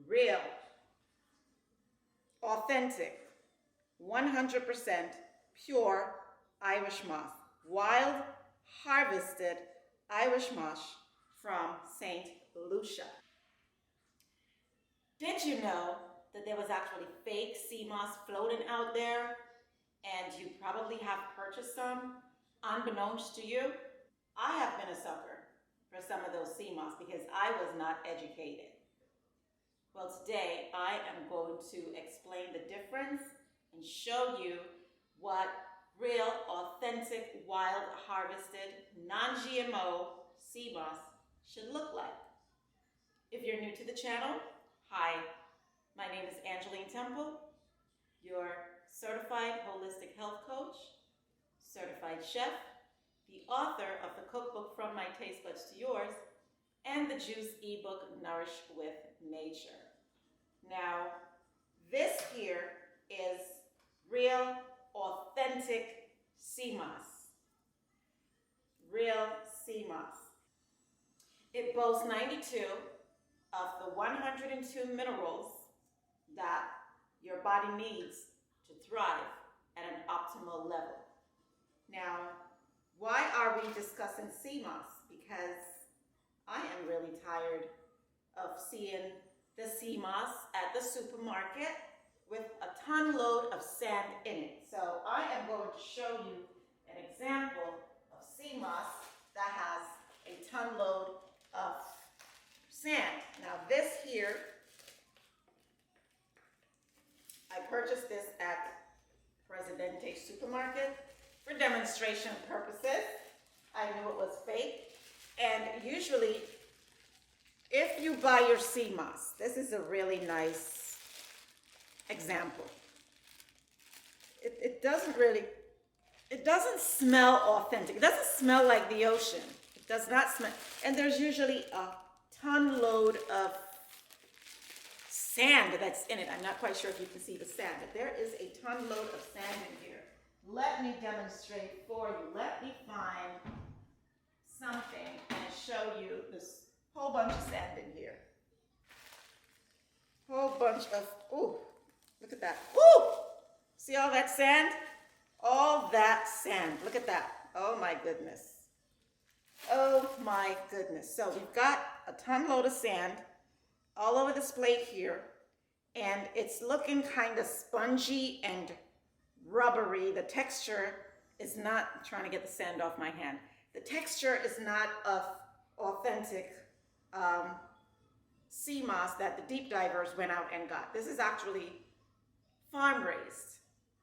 real, authentic, 100% pure Irish moss, wild harvested Irish moss from St. Lucia. Did you know that there was actually fake sea moss floating out there, and you probably have purchased some unbeknownst to you? I have been a sucker for some of those sea moss because I was not educated. Well, today I am going to explain the difference and show you what real, authentic, wild, harvested, non-GMO sea moss should look like. If you're new to the channel, hi, my name is Angeline Temple, your certified holistic health coach, certified chef, the author of the cookbook From My Taste Buds to Yours, and the Juice Ebook Nourish with Nature. Now, this here is real, authentic sea moss. Real sea moss. It boasts 92 of the 102 minerals that your body needs to thrive at an optimal level. Now, why are we discussing sea moss? Because I am really tired of seeing the sea moss at the supermarket with a ton load of sand in it. So I am going to show you an example of sea moss that has a ton load of sand. Now this here, I purchased this at Presidente Supermarket for demonstration purposes. I knew it was fake. And usually, if you buy your sea moss, this is a really nice example. It doesn't smell authentic. It doesn't smell like the ocean. It does not smell. And there's usually a ton load of sand that's in it. I'm not quite sure if you can see the sand, but there is a ton load of sand in here. Let me demonstrate for you. Let me find something and show you this whole bunch of sand in here. Whole bunch of, ooh, look at that. Ooh! See all that sand? All that sand. Look at that. Oh my goodness. Oh my goodness. So we've got a ton load of sand all over this plate here, and it's looking kind of spongy and rubbery. The texture is not, I'm trying to get the sand off my hand. The texture is not of authentic sea moss that the deep divers went out and got. This is actually farm raised.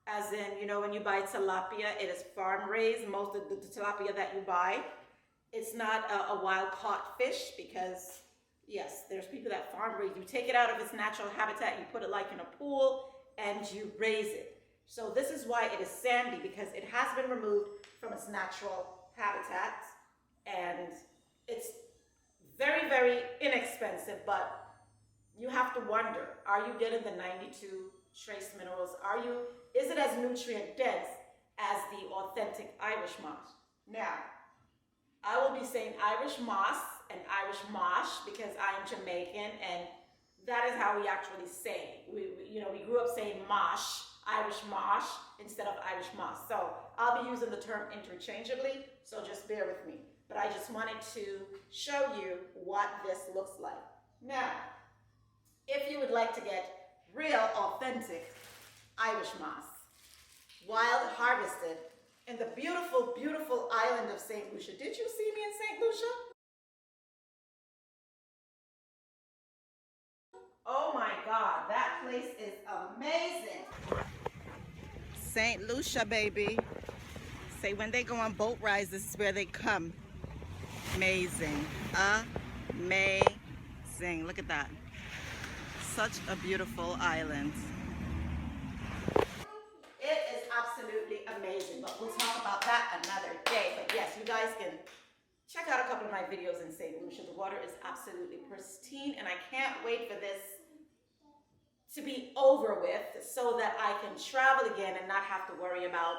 As in, you know, when you buy tilapia, it is farm raised. Most of the tilapia that you buy, it's not a wild caught fish because, yes, there's people that farm raise. You take it out of its natural habitat, you put it like in a pool, and you raise it. So this is why it is sandy, because it has been removed from its natural habitat, and it's very, very inexpensive, but you have to wonder, are you getting the 92 trace minerals? Is it as nutrient dense as the authentic Irish moss? Now, I will be saying Irish moss and Irish mosh because I am Jamaican, and that is how we actually say. We grew up saying mosh, Irish mosh, instead of Irish moss. So I'll be using the term interchangeably, so just bear with me. But I just wanted to show you what this looks like. Now, if you would like to get real, authentic Irish moss, wild harvested, in the beautiful, beautiful island of St. Lucia. Did you see me in St. Lucia? Oh my God, that place is amazing. St. Lucia, baby. Say when they go on boat rides, this is where they come. Amazing. Amazing. Look at that. Such a beautiful island. It is absolutely amazing, but we'll talk about that another day. But yes, you guys can check out a couple of my videos in St. Lucia. The water is absolutely pristine, and I can't wait for this to be over with so that I can travel again and not have to worry about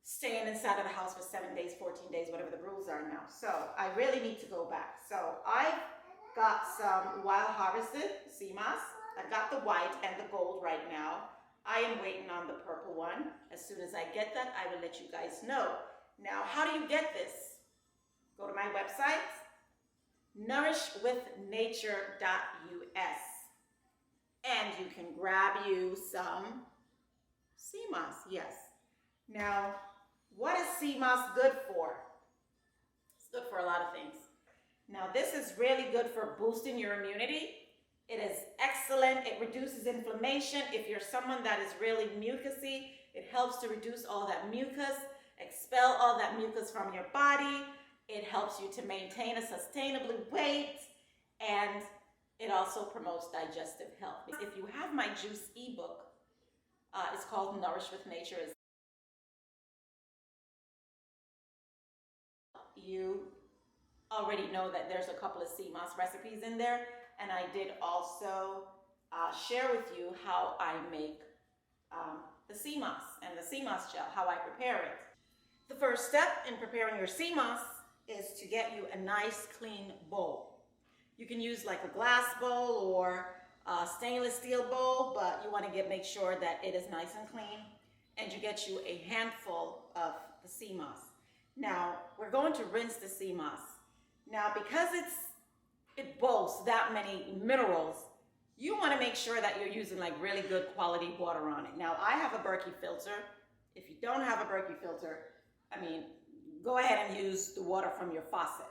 staying inside of the house for 7 days, 14 days, whatever the rules are now. So I really need to go back. So I've got some wild harvested sea moss. I've got the white and the gold right now. I am waiting on the purple one. As soon as I get that, I will let you guys know. Now, how do you get this? Go to my website, nourishwithnature.us, and you can grab you some sea moss, yes. Now, what is sea moss good for? It's good for a lot of things. Now, this is really good for boosting your immunity. It is excellent. It reduces inflammation. If you're someone that is really mucousy, it helps to reduce all that mucus, expel all that mucus from your body. It helps you to maintain a sustainable weight, and it also promotes digestive health. If you have my Juice Ebook, it's called Nourish with Nature. You already know that there's a couple of sea moss recipes in there, and I did also share with you how I make the sea moss and the sea moss gel, how I prepare it. The first step in preparing your sea moss is to get you a nice clean bowl. You can use like a glass bowl or a stainless steel bowl, but you want to make sure that it is nice and clean, and you get you a handful of the sea moss. Now, we're going to rinse the sea moss. Now, because it boasts that many minerals, you want to make sure that you're using like really good quality water on it. Now, I have a Berkey filter. If you don't have a Berkey filter, I mean, go ahead and use the water from your faucet.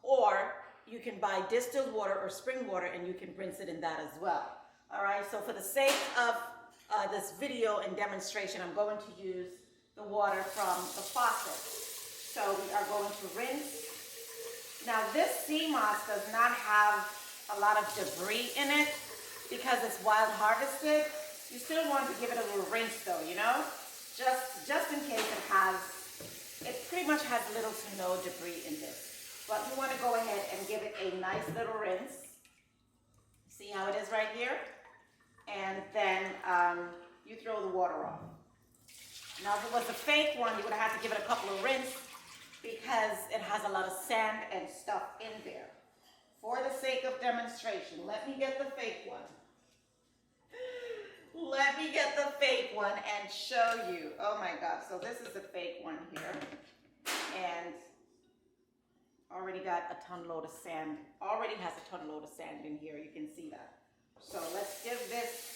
Or you can buy distilled water or spring water, and you can rinse it in that as well. All right, so for the sake of this video and demonstration, I'm going to use the water from the faucet. So we are going to rinse. Now, this sea moss does not have a lot of debris in it because it's wild harvested. You still want to give it a little rinse though, you know? Just in case it pretty much has little to no debris in this. But you want to go ahead and give it a nice little rinse. See how it is right here? And then you throw the water off. Now, if it was a fake one, you would have to give it a couple of rinses because it has a lot of sand and stuff in there. For the sake of demonstration, let me get the fake one. Let me get the fake one and show you. Oh my God, so this is the fake one here. And already got a ton load of sand. Already has a ton load of sand in here, you can see that. So let's give this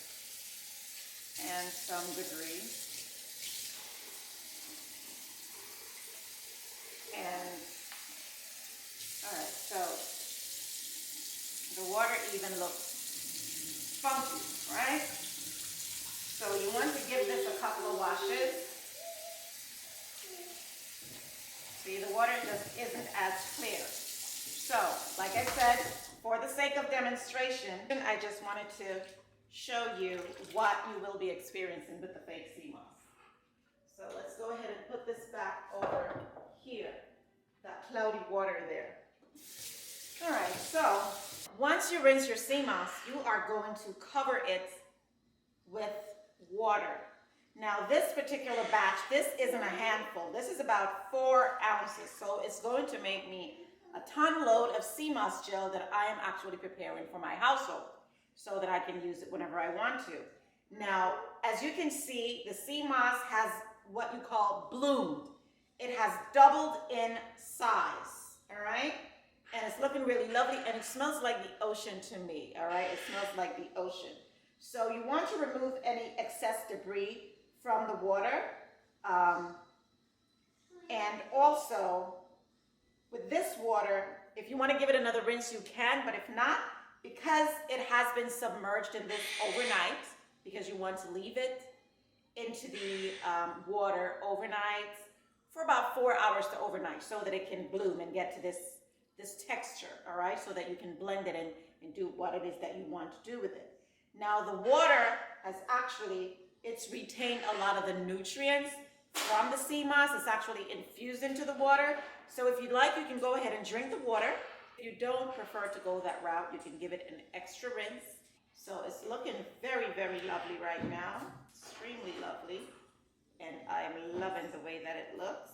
and some debris. And, all right, so the water even looks funky, right? So you want to give this a couple of washes. See, the water just isn't as clear. So, like I said, for the sake of demonstration, I just wanted to show you what you will be experiencing with the fake sea moss. So let's go ahead and put this back over here, that cloudy water there. All right, so once you rinse your sea moss, you are going to cover it with water. Now, this particular batch, this isn't a handful. This is about 4 ounces, so it's going to make me a ton load of sea moss gel that I am actually preparing for my household so that I can use it whenever I want to. Now, as you can see, the sea moss has what you call bloomed. It has doubled in size, all right? And it's looking really lovely, and it smells like the ocean to me, all right? It smells like the ocean. So you want to remove any excess debris from the water. And also, with this water, if you want to give it another rinse, you can, but if not, because it has been submerged in this overnight, because you want to leave it into the water overnight for about 4 hours to overnight so that it can bloom and get to this texture, all right, so that you can blend it and do what it is that you want to do with it. Now, the water has actually, it's retained a lot of the nutrients from the sea moss. It's actually infused into the water. So if you'd like, you can go ahead and drink the water. If you don't prefer to go that route, you can give it an extra rinse. So it's looking very, very lovely right now. Extremely lovely. And I'm loving the way that it looks.